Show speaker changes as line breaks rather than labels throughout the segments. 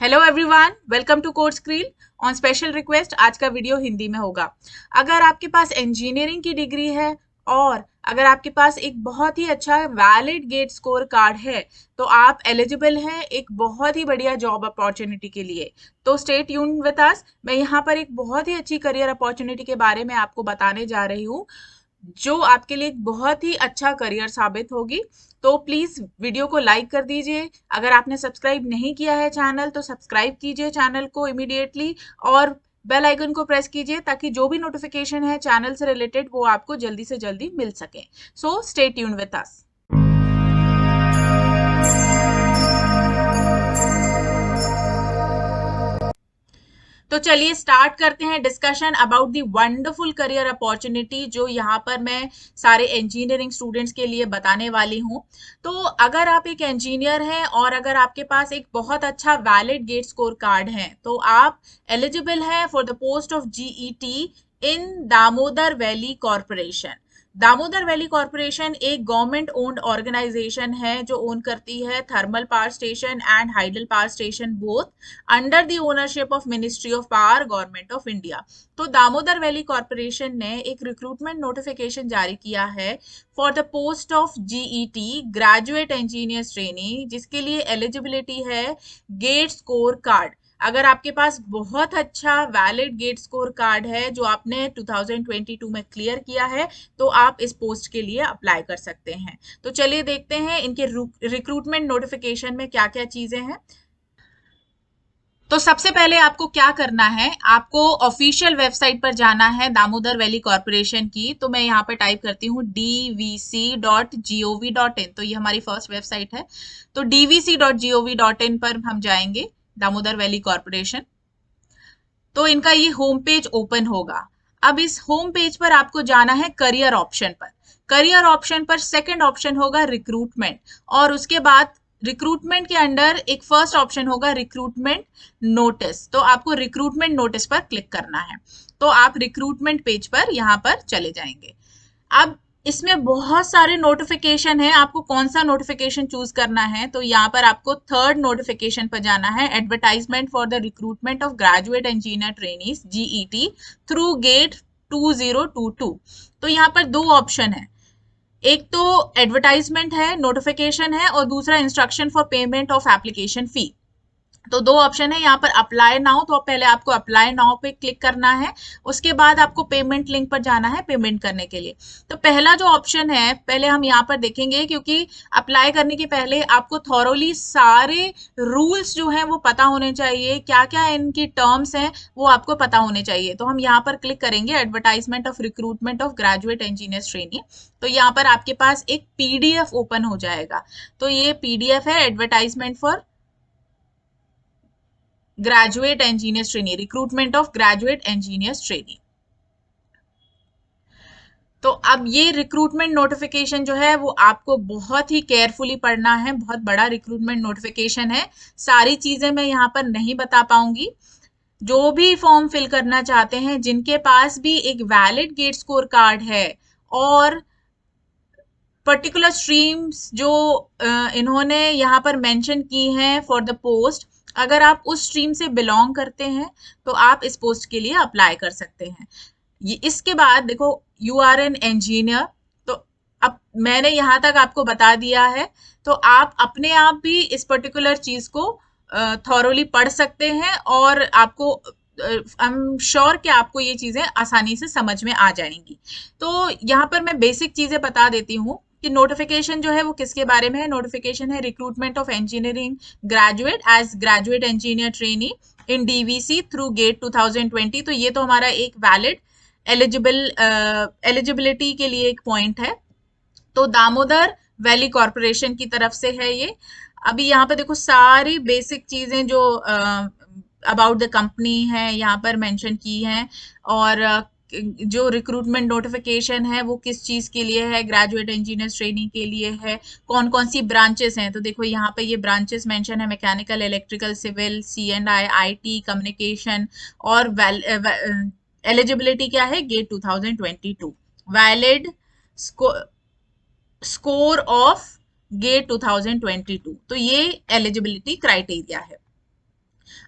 Hello everyone, welcome to course screen. On special request आज का video Hindi में होगा। अगर आपके पास इंजीनियरिंग की डिग्री है और अगर आपके पास एक बहुत ही अच्छा वैलिड गेट स्कोर कार्ड है तो आप एलिजिबल हैं एक बहुत ही बढ़िया जॉब अपॉर्चुनिटी के लिए। तो स्टे ट्यून विद अस। मैं यहाँ पर एक बहुत ही अच्छी करियर अपॉर्चुनिटी के बारे में आपको बताने जा रही हूँ जो आपके लिए एक बहुत ही अच्छा करियर साबित होगी। तो प्लीज वीडियो को लाइक कर दीजिए। अगर आपने सब्सक्राइब नहीं किया है चैनल तो सब्सक्राइब कीजिए चैनल को इमीडिएटली और बेल आइकन को प्रेस कीजिए ताकि जो भी नोटिफिकेशन है चैनल से रिलेटेड वो आपको जल्दी से जल्दी मिल सके। So stay tune with us. तो चलिए स्टार्ट करते हैं discussion about the wonderful career opportunity जो यहाँ पर मैं सारे इंजीनियरिंग स्टूडेंट्स के लिए बताने वाली हूँ। तो अगर आप एक इंजीनियर हैं और अगर आपके पास एक बहुत अच्छा वैलिड गेट स्कोर कार्ड है तो आप एलिजिबल हैं for the post of GET in Damodar valley corporation. Damodar valley corporation एक गवर्नमेंट ओन्ड ऑर्गेनाइजेशन है जो ओन करती है thermal power station and hydel power station both under the ownership of ministry of power government of India. तो Damodar valley corporation ने एक recruitment notification जारी किया है for the post of GET graduate engineer trainee जिसके लिए एलिजिबिलिटी है GATE score card. अगर आपके पास बहुत अच्छा वैलिड गेट स्कोर कार्ड है जो आपने 2022 में क्लियर किया है तो आप इस पोस्ट के लिए अप्लाई कर सकते हैं। तो चलिए देखते हैं इनके रिक्रूटमेंट नोटिफिकेशन में क्या क्या चीजें हैं। तो सबसे पहले आपको क्या करना है, आपको ऑफिशियल वेबसाइट पर जाना है दामोदर वैली कॉरपोरेशन की। तो मैं यहाँ पर टाइप करती हूँ dvc.gov.in। तो ये हमारी फर्स्ट वेबसाइट है। तो dvc.gov.in पर हम जाएंगे, दामोदर वैली कॉरपोरेशन। तो इनका ये होम पेज ओपन होगा। अब इस होम पेज पर आपको जाना है करियर ऑप्शन पर। करियर ऑप्शन पर सेकंड ऑप्शन होगा रिक्रूटमेंट और उसके बाद रिक्रूटमेंट के अंडर एक फर्स्ट ऑप्शन होगा रिक्रूटमेंट नोटिस। तो आपको रिक्रूटमेंट नोटिस पर क्लिक करना है। तो आप रिक्रूटमेंट पेज पर यहाँ पर चले जाएंगे। अब इसमें बहुत सारे नोटिफिकेशन है, आपको कौन सा नोटिफिकेशन चूज करना है। तो यहाँ पर आपको थर्ड नोटिफिकेशन पर जाना है, advertisement for the recruitment of graduate engineer trainees GET through GATE 2022। तो यहाँ पर दो ऑप्शन है, एक तो एडवर्टाइजमेंट है, नोटिफिकेशन है और दूसरा instruction for payment of application fee. तो दो ऑप्शन है यहाँ पर अप्लाई नाउ। तो पहले आपको अप्लाई नाउ पे क्लिक करना है, उसके बाद आपको पेमेंट लिंक पर जाना है पेमेंट करने के लिए। तो पहला जो ऑप्शन है पहले हम यहाँ पर देखेंगे क्योंकि अप्लाई करने के पहले आपको थॉरोली सारे रूल्स जो हैं वो पता होने चाहिए, क्या क्या इनकी टर्म्स हैं वो आपको पता होने चाहिए। तो हम यहाँ पर क्लिक करेंगे advertisement of recruitment of graduate engineer trainee. तो यहाँ पर आपके पास एक पीडीएफ ओपन हो जाएगा। तो ये पीडीएफ है advertisement for graduate engineer trainee, recruitment of graduate engineer trainee. तो अब ये रिक्रूटमेंट नोटिफिकेशन जो है वो आपको बहुत ही केयरफुली पढ़ना है, बहुत बड़ा रिक्रूटमेंट नोटिफिकेशन है। सारी चीजें मैं यहाँ पर नहीं बता पाऊंगी। जो भी फॉर्म फिल करना चाहते हैं, जिनके पास भी एक वैलिड गेट स्कोर कार्ड है और पर्टिकुलर स्ट्रीम्स जो इन्होंने यहाँ पर मेंशन की हैं फॉर द पोस्ट, अगर आप उस स्ट्रीम से बिलोंग करते हैं तो आप इस पोस्ट के लिए अप्लाई कर सकते हैं। ये इसके बाद देखो यू आर एन इंजीनियर। तो अब मैंने यहाँ तक आपको बता दिया है तो आप अपने आप भी इस पर्टिकुलर चीज को थॉरोली पढ़ सकते हैं और आपको आई एम श्योर कि आपको ये चीजें आसानी से समझ में आ जाएंगी। तो यहाँ पर मैं बेसिक चीजें बता देती हूँ कि नोटिफिकेशन जो है वो किसके बारे में है। नोटिफिकेशन है recruitment of engineering graduate as graduate engineer trainee in DVC through GATE 2020। तो ये तो हमारा एक वैलिड एलिजिबिलिटी के लिए एक पॉइंट है। तो दामोदर वैली कॉरपोरेशन की तरफ से है ये। अभी यहाँ पे देखो सारी बेसिक चीजें जो अबाउट द कंपनी है यहाँ पर मेंशन की हैं और जो रिक्रूटमेंट नोटिफिकेशन है वो किस चीज के लिए है, ग्रेजुएट इंजीनियर ट्रेनिंग के लिए है, कौन कौन सी ब्रांचेस हैं। तो देखो यहाँ पे ये ब्रांचेस मेंशन है, mechanical, electrical, civil, C&I, IT, communication और एलिजिबिलिटी क्या है, GATE 2022, valid score of GATE 2022। तो ये एलिजिबिलिटी क्राइटेरिया है।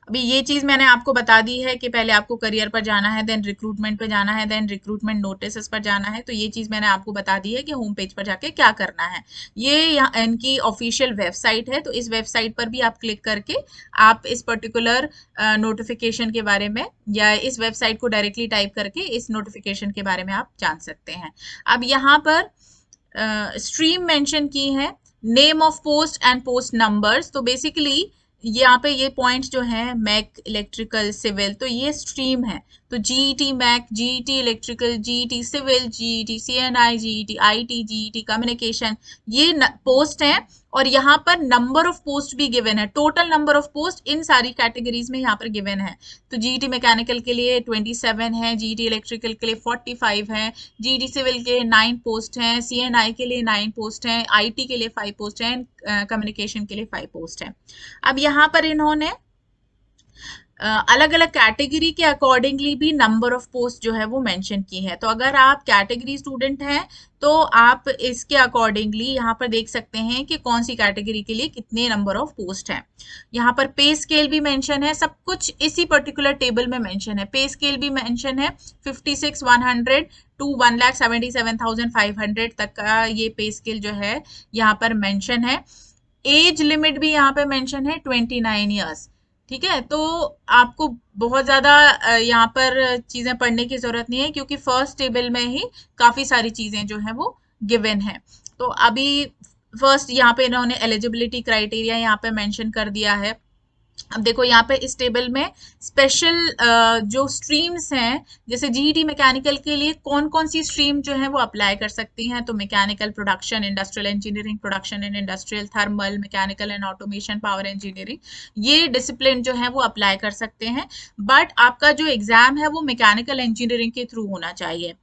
अभी ये चीज मैंने आपको बता दी है कि पहले आपको करियर पर जाना है, देन रिक्रूटमेंट पे जाना है, देन रिक्रूटमेंट नोटिस पर जाना है। तो ये चीज मैंने आपको बता दी है कि होम पेज पर जाके क्या करना है। ये इनकी ऑफिशियल वेबसाइट है, तो इस वेबसाइट पर भी आप क्लिक करके आप इस पर्टिकुलर नोटिफिकेशन के बारे में या इस वेबसाइट को डायरेक्टली टाइप करके इस नोटिफिकेशन के बारे में आप जान सकते हैं। अब यहाँ पर स्ट्रीम मेंशन की है, name of post and post numbers. तो बेसिकली यहाँ पे ये पॉइंट्स जो हैं, मैक, इलेक्ट्रिकल, सिविल, तो ये स्ट्रीम है। तो GET mech, GET electrical, GET civil, GET CNI, GET IT, GET communication, ये पोस्ट हैं। और यहाँ पर नंबर ऑफ पोस्ट भी गिवन है, टोटल नंबर ऑफ पोस्ट इन सारी कैटेगरीज में यहाँ पर गिवन है। तो जीईटी मैकेनिकल के लिए 27 है, जीईटी इलेक्ट्रिकल के लिए 45 है, जीईटी सिविल के 9 पोस्ट हैं, सीएनआई के लिए 9 पोस्ट हैं, आईटी के लिए 5 पोस्ट हैं, कम्युनिकेशन के लिए 5 पोस्ट हैं। अब यहाँ पर इन्होंने अलग अलग कैटेगरी के अकॉर्डिंगली भी नंबर ऑफ पोस्ट जो है वो मेंशन की है। तो अगर आप कैटेगरी स्टूडेंट हैं तो आप इसके अकॉर्डिंगली यहाँ पर देख सकते हैं कि कौन सी कैटेगरी के लिए कितने नंबर ऑफ पोस्ट हैं। यहाँ पर पे स्केल भी मेंशन है, सब कुछ इसी पर्टिकुलर टेबल में मेंशन है। पे स्केल भी मेंशन है, 56,100 टू 1,77,500 तक का ये पे स्केल जो है यहाँ पर मेंशन है। एज लिमिट भी यहाँ पे मेंशन है 29 ईयर्स। ठीक है, तो आपको बहुत ज्यादा यहाँ पर चीजें पढ़ने की जरूरत नहीं है, क्योंकि फर्स्ट टेबल में ही काफी सारी चीजें जो है वो गिवन है। तो अभी फर्स्ट यहाँ पे इन्होंने एलिजिबिलिटी क्राइटेरिया यहाँ पे मेंशन कर दिया है। अब देखो यहाँ पे इस टेबल में स्पेशल जो स्ट्रीम्स हैं, जैसे जीईटी मैकेनिकल के लिए कौन कौन सी स्ट्रीम जो है वो अप्लाई कर सकती हैं। तो mechanical production, industrial engineering, production and industrial, thermal, mechanical and automation, power engineering, ये डिसिप्लिन जो है वो अप्लाई कर सकते हैं। बट आपका जो एग्जाम है वो मैकेनिकल इंजीनियरिंग के थ्रू होना चाहिए।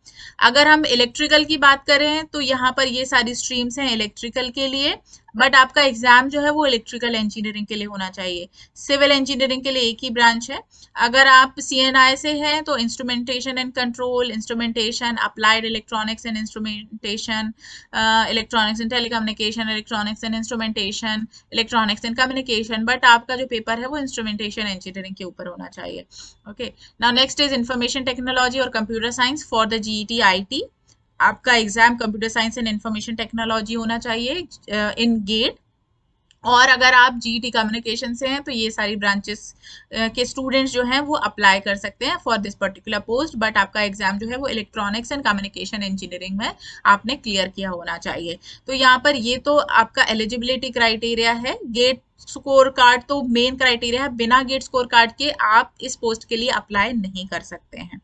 अगर हम इलेक्ट्रिकल की बात करें तो यहाँ पर ये सारी स्ट्रीम्स हैं इलेक्ट्रिकल के लिए, बट आपका एग्जाम जो है वो इलेक्ट्रिकल इंजीनियरिंग के लिए होना चाहिए। सिविल इंजीनियरिंग के लिए एक ही ब्रांच है। अगर आप सीएनआई से हैं तो instrumentation and control, instrumentation, applied electronics and instrumentation, electronics and telecommunication, electronics and instrumentation, electronics and communication, but आपका जो पेपर है वो इंस्ट्रूमेंटेशन इंजीनियरिंग के ऊपर होना चाहिए। Okay, now next is information technology और computer science for the GET IT. आपका exam computer science and information technology होना चाहिए इन गेट। और अगर आप जीईटी कम्युनिकेशन से हैं तो ये सारी ब्रांचेस के स्टूडेंट्स जो हैं वो अप्लाई कर सकते हैं for this particular post, but आपका एग्जाम जो है वो इलेक्ट्रॉनिक्स एंड कम्युनिकेशन इंजीनियरिंग में आपने क्लियर किया होना चाहिए। तो यहाँ पर ये तो आपका एलिजिबिलिटी क्राइटेरिया है। गेट स्कोर कार्ड तो मेन क्राइटेरिया है, बिना गेट स्कोर कार्ड के आप इस पोस्ट के लिए अप्लाई नहीं कर सकते हैं।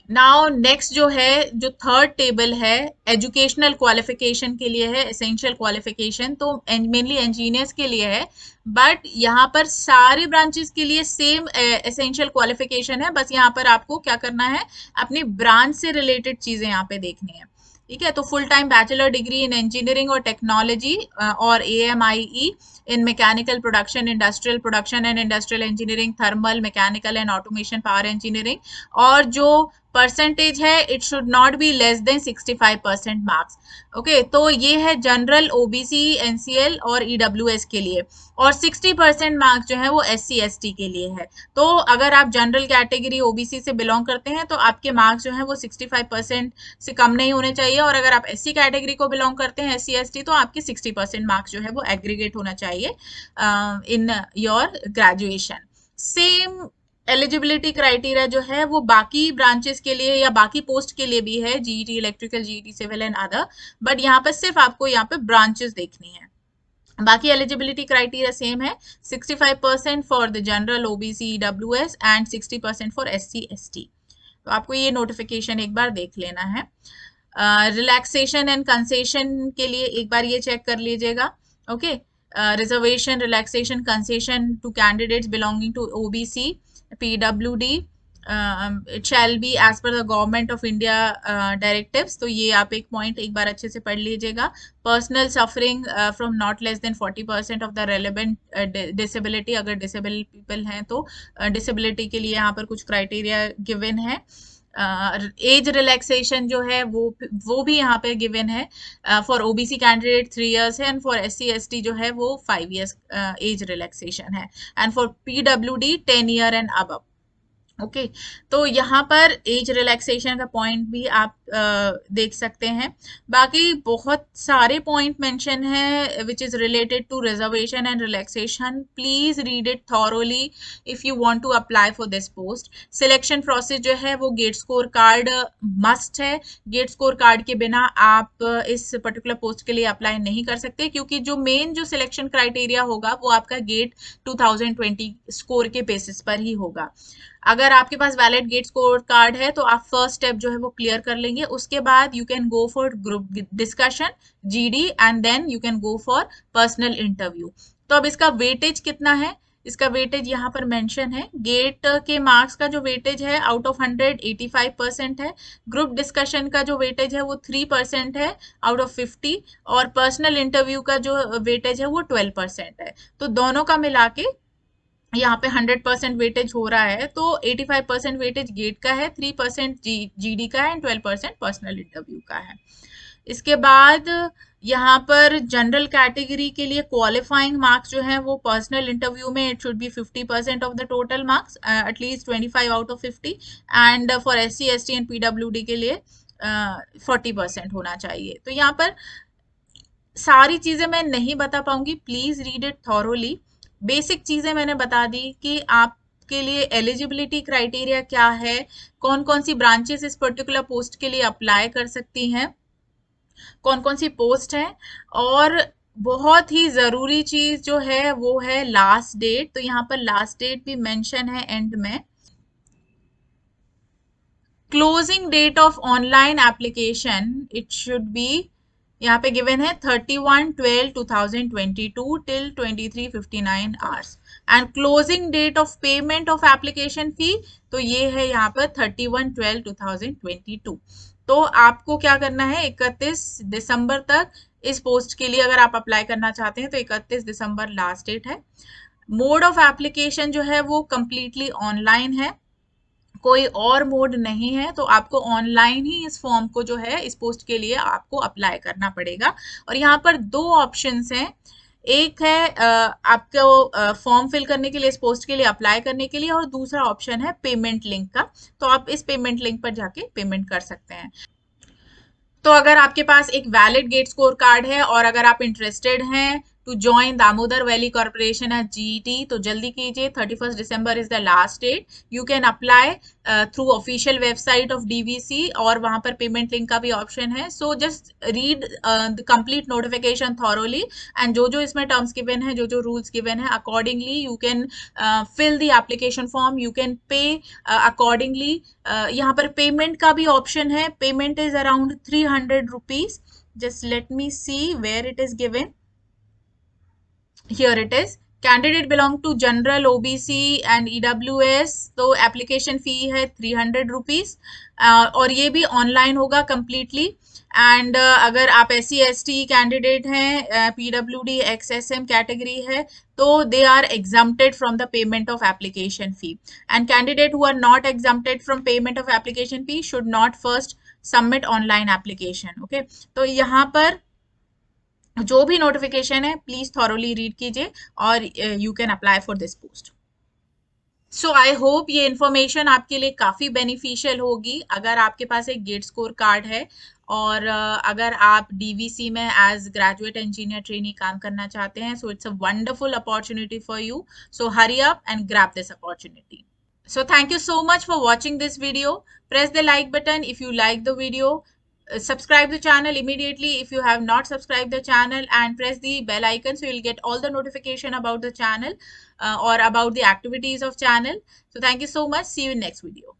नाउ नेक्स्ट जो है, जो थर्ड टेबल है, एजुकेशनल क्वालिफिकेशन के लिए है, एसेंशियल क्वालिफिकेशन, तो मेनली इंजीनियर्स के लिए है। बट यहाँ पर सारे ब्रांचेस के लिए सेम एसेंशियल क्वालिफिकेशन है, बस यहाँ पर आपको क्या करना है, अपनी ब्रांच से रिलेटेड चीजें यहाँ पे देखनी है। ठीक है, तो full time bachelor degree in engineering और टेक्नोलॉजी और AMIE in mechanical production, industrial production and industrial engineering, thermal, mechanical and automation, power engineering, और जो परसेंटेज है it should not be less than 65% marks. Okay, तो ये है general, OBC, NCL और EWS के लिए, और 60% मार्क्स जो है वो SC/ST के लिए है। तो अगर आप जनरल कैटेगरी ओबीसी से बिलोंग करते हैं तो आपके मार्क्स जो है वो 65% से कम नहीं होने चाहिए, और अगर आप SC कैटेगरी को बिलोंग करते हैं, SC/ST, तो आपके 60% मार्क्स जो है वो एग्रीगेट होना चाहिए in your graduation. Same eligibility criteria जो है वो बाकी ब्रांचेस के लिए या बाकी पोस्ट के लिए भी है, GET electrical, GET civil and other, but यहाँ पर सिर्फ आपको यहाँ पे ब्रांचेस देखनी है। बाकी एलिजिबिलिटी क्राइटेरिया सेम है, 65% for the general, OBC, EWS and 60% for SC/ST। तो आपको ये नोटिफिकेशन एक बार देख लेना है। रिलैक्सेशन एंड कंसेशन के लिए एक बार ये चेक कर लीजिएगा। Okay, reservation, relaxation, concession to candidates belonging to OBC, PWD, it shall be as per the government of India directives। तो ये आप एक पॉइंट एक बार अच्छे से पढ़ लीजिएगा। Personal suffering from not less than 40% of the relevant disability, अगर डिसेबल पीपल हैं तो डिसेबिलिटी के लिए यहाँ पर कुछ क्राइटेरिया गिवन है। एज रिलैक्सेशन जो है वो भी यहाँ पे गिवन है। फॉर ओबीसी कैंडिडेट 3 इयर्स है, एंड फॉर एससी एसटी जो है वो 5 इयर्स एज रिलैक्सेशन है, and for PWD 10 year and अब। ओके तो यहाँ पर एज रिलैक्सेशन का पॉइंट भी आप देख सकते हैं। बाकी बहुत सारे पॉइंट मेंशन है which is related to reservation and relaxation. Please read it thoroughly if you want to apply for this post. Selection process जो है वो गेट स्कोर कार्ड मस्ट है। गेट स्कोर कार्ड के बिना आप इस पर्टिकुलर पोस्ट के लिए अप्लाई नहीं कर सकते, क्योंकि जो मेन जो सिलेक्शन क्राइटेरिया होगा वो आपका गेट 2020 स्कोर के बेसिस पर ही होगा। अगर आपके पास वैलिड गेट स्कोर कार्ड है तो आप फर्स्ट स्टेप जो है वो क्लियर कर लेंगे, उसके बाद you can go for group discussion GD and then you can go for personal interview. तो अब इसका वेटेज कितना है, इसका वेटेज यहाँ पर मेंशन है। गेट के मार्क्स का जो वेटेज है आउट ऑफ 100 85% है। ग्रुप डिस्कशन का जो वेटेज है वो 3% है आउट ऑफ 50, और पर्सनल इंटरव्यू का जो वेटेज है वो 12% है। तो दोनों का मिला के यहाँ पे 100% वेटेज हो रहा है, तो 85% वेटेज गेट का है, 3% जीडी का है एंड 12% पर्सनल इंटरव्यू का है। इसके बाद यहाँ पर जनरल कैटेगरी के लिए क्वालिफाइंग मार्क्स जो है वो पर्सनल इंटरव्यू में it should B 50% of the total marks, at least 25 out of 50, and for SC ST and PWD के लिए 40% होना चाहिए। तो यहाँ पर सारी चीजें मैं नहीं बता पाऊंगी, please read it thoroughly. Basic चीजें मैंने बता दी कि आपके लिए एलिजिबिलिटी क्राइटेरिया क्या है, कौन कौन सी ब्रांचेस इस पर्टिकुलर पोस्ट के लिए अप्लाई कर सकती हैं, कौन कौन सी पोस्ट है, और बहुत ही जरूरी चीज जो है वो है लास्ट डेट। तो यहाँ पर लास्ट डेट भी मेंशन है एंड में। Closing date of online application it should be, यहाँ पे गिवन है 31/12/2022 till 23:59 hours, and closing date of payment of application fee तो ये है यहाँ पर 31/12/2022। तो आपको क्या करना है, 31 दिसंबर तक इस पोस्ट के लिए अगर आप अप्लाई करना चाहते हैं तो 31 दिसंबर लास्ट डेट है। मोड ऑफ एप्लीकेशन जो है वो कंप्लीटली ऑनलाइन है, कोई और मोड नहीं है, तो आपको ऑनलाइन ही इस फॉर्म को जो है इस पोस्ट के लिए आपको अप्लाई करना पड़ेगा। और यहाँ पर दो ऑप्शंस हैं, एक है आपको फॉर्म फिल करने के लिए, इस पोस्ट के लिए अप्लाई करने के लिए, और दूसरा ऑप्शन है पेमेंट लिंक का। तो आप इस पेमेंट लिंक पर जाके पेमेंट कर सकते हैं। तो अगर आपके पास एक वैलिड गेट स्कोर कार्ड है और अगर आप इंटरेस्टेड हैं to join Damodar valley corporation as GET तो जल्दी कीजिए, 31 December is the last date. You can apply through official website of DVC, और वहां पर पेमेंट लिंक का भी ऑप्शन है। So just read the complete notification thoroughly, and जो जो इसमें टर्म्स गिवन है, जो जो रूल्स गिवन है, accordingly you can fill the application form, you can pay accordingly. यहाँ पर पेमेंट का भी ऑप्शन है, payment is around 300 rupees. Just let me see where it is given. Here it is. Candidate belong to general OBC and EWS, तो application fee है 300 rupees, और ये भी ऑनलाइन होगा completely। एंड अगर आप SC/ST कैंडिडेट हैं, PWD XSM कैटेगरी है, तो they are exempted from the payment of application fee, and candidate who are not exempted from payment of application fee should not first submit online application. Okay, तो यहाँ पर जो भी notification है please thoroughly read कीजिए और you can apply for this post. So I hope ये information आपके लिए काफ़ी बेनिफिशियल होगी अगर आपके पास एक गेट स्कोर कार्ड है और अगर आप डीवीसी में एज ग्रेजुएट इंजीनियर ट्रेनी काम करना चाहते हैं। So it's a wonderful opportunity for you, so hurry up and grab this opportunity. So thank you so much for watching this video. Press the like button if you like the video. Subscribe the channel immediately if you have not subscribed the channel, and press the bell icon so you'll get all the notification about the channel or about the activities of channel. So thank you so much. See you in next video.